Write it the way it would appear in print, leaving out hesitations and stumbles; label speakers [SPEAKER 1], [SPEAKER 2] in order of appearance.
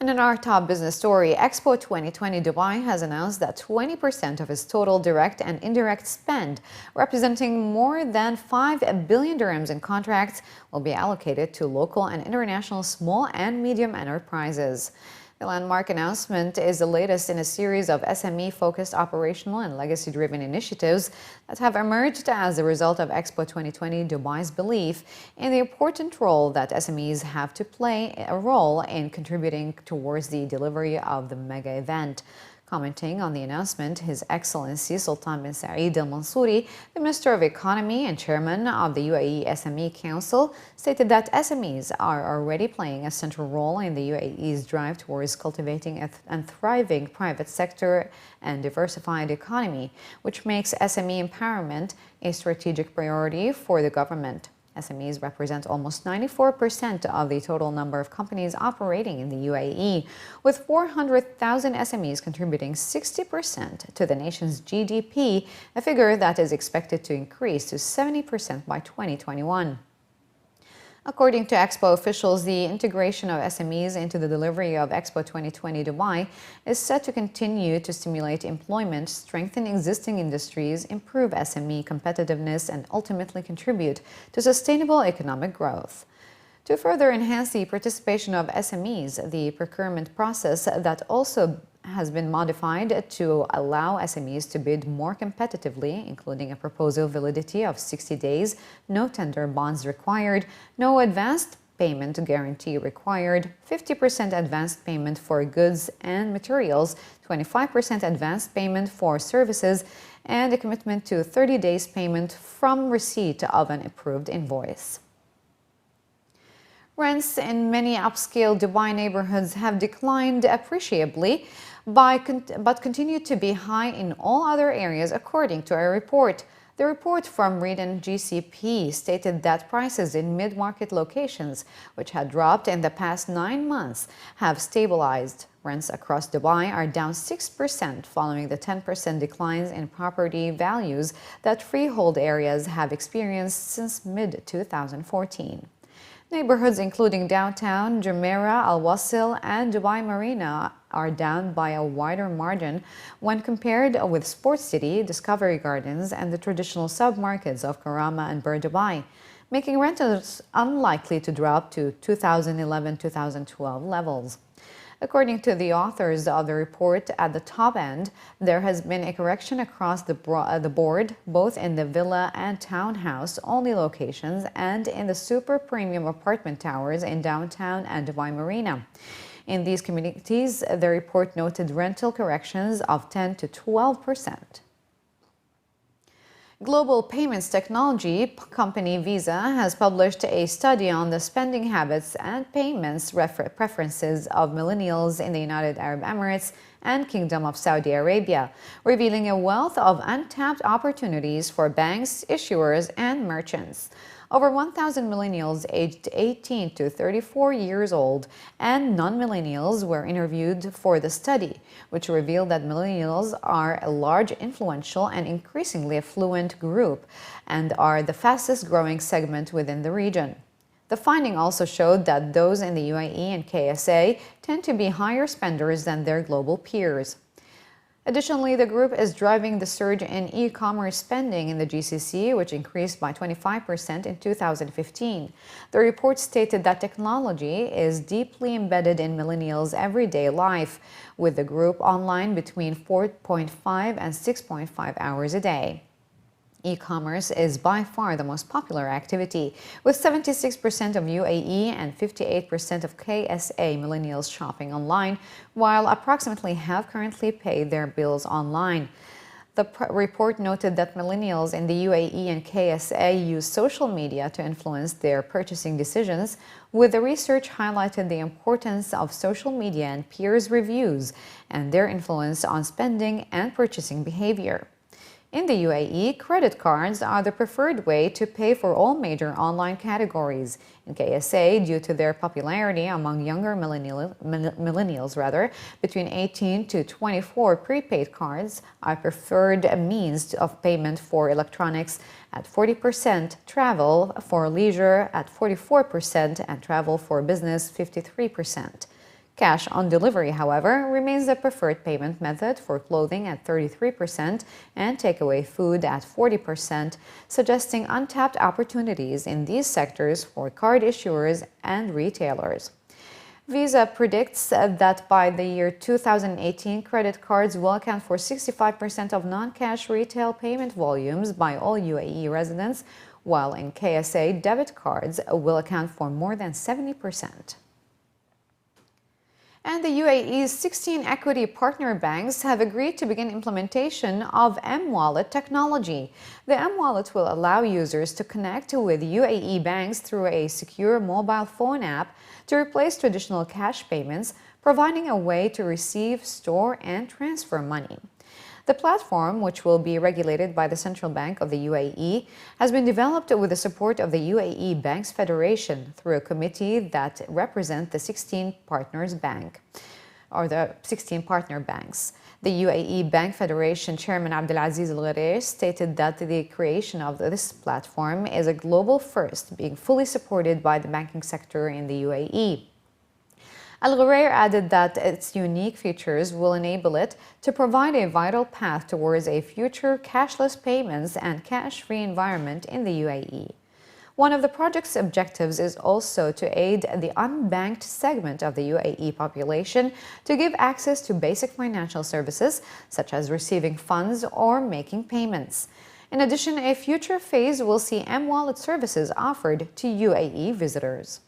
[SPEAKER 1] And in our top business story, Expo 2020 Dubai has announced that 20% of its total direct and indirect spend, representing more than 5 billion dirhams in contracts, will be allocated to local and international small and medium enterprises. The landmark announcement is the latest in a series of SME-focused operational and legacy-driven initiatives that have emerged as a result of Expo 2020 Dubai's belief in the important role that SMEs have to play a role in contributing towards the delivery of the mega event. Commenting on the announcement, His Excellency Sultan bin Saeed Al Mansouri, the Minister of Economy and Chairman of the UAE SME Council, stated that SMEs are already playing a central role in the UAE's drive towards cultivating a thriving private sector and diversified economy, which makes SME empowerment a strategic priority for the government. SMEs represent almost 94% of the total number of companies operating in the UAE, with 400,000 SMEs contributing 60% to the nation's GDP, a figure that is expected to increase to 70% by 2021. According to Expo officials, the integration of SMEs into the delivery of Expo 2020 Dubai is set to continue to stimulate employment, strengthen existing industries, improve SME competitiveness, and ultimately contribute to sustainable economic growth. To further enhance the participation of SMEs, the procurement process that also has been modified to allow SMEs to bid more competitively, including a proposal validity of 60 days, no tender bonds required, no advanced payment guarantee required, 50% advanced payment for goods and materials, 25% advanced payment for services, and a commitment to 30 days payment from receipt of an approved invoice. Rents in many upscale Dubai neighborhoods have declined appreciably, but continue to be high in all other areas, according to a report. The report from Reed and GCP stated that prices in mid-market locations, which had dropped in the past 9 months, have stabilized. Rents across Dubai are down 6% following the 10% declines in property values that freehold areas have experienced since mid-2014. Neighborhoods including downtown, Jumeirah, Al Wasl, and Dubai Marina are down by a wider margin when compared with Sports City, Discovery Gardens, and the traditional submarkets of Karama and Bur Dubai, making rentals unlikely to drop to 2011-2012 levels. According to the authors of the report, at the top end, there has been a correction across the board, both in the villa and townhouse-only locations and in the super premium apartment towers in downtown and Dubai Marina. In these communities, the report noted rental corrections of 10 to 12%. Global payments technology company Visa has published a study on the spending habits and payments preferences of millennials in the United Arab Emirates and Kingdom of Saudi Arabia, revealing a wealth of untapped opportunities for banks, issuers, and merchants. Over 1,000 millennials aged 18 to 34 years old and non-millennials were interviewed for the study, which revealed that millennials are a large, influential, and increasingly affluent group and are the fastest growing segment within the region. The finding also showed that those in the UAE and KSA tend to be higher spenders than their global peers. Additionally, the group is driving the surge in e-commerce spending in the GCC, which increased by 25% in 2015. The report stated that technology is deeply embedded in millennials' everyday life, with the group online between 4.5 and 6.5 hours a day. E-commerce is by far the most popular activity, with 76% of UAE and 58% of KSA millennials shopping online, while approximately half currently pay their bills online. The report noted that millennials in the UAE and KSA use social media to influence their purchasing decisions, with the research highlighted the importance of social media and peers' reviews and their influence on spending and purchasing behavior. In the UAE, credit cards are the preferred way to pay for all major online categories. In KSA, due to their popularity among younger millennials, between 18 to 24, prepaid cards are preferred means of payment for electronics at 40%, travel for leisure at 44%, and travel for business 53%. Cash on delivery, however, remains the preferred payment method for clothing at 33% and takeaway food at 40%, suggesting untapped opportunities in these sectors for card issuers and retailers. Visa predicts that by the year 2018, credit cards will account for 65% of non-cash retail payment volumes by all UAE residents, while in KSA, debit cards will account for more than 70%. And the UAE's 16 equity partner banks have agreed to begin implementation of mWallet technology. The mWallet will allow users to connect with UAE banks through a secure mobile phone app to replace traditional cash payments, providing a way to receive, store, and transfer money. The platform, which will be regulated by the Central Bank of the UAE, has been developed with the support of the UAE Banks Federation through a committee that represents the 16 partner banks. The UAE Bank Federation Chairman Abdulaziz Al Gharesh stated that the creation of this platform is a global first, being fully supported by the banking sector in the UAE. Al-Ghurair added that its unique features will enable it to provide a vital path towards a future cashless payments and cash-free environment in the UAE. One of the project's objectives is also to aid the unbanked segment of the UAE population to give access to basic financial services, such as receiving funds or making payments. In addition, a future phase will see mWallet services offered to UAE visitors.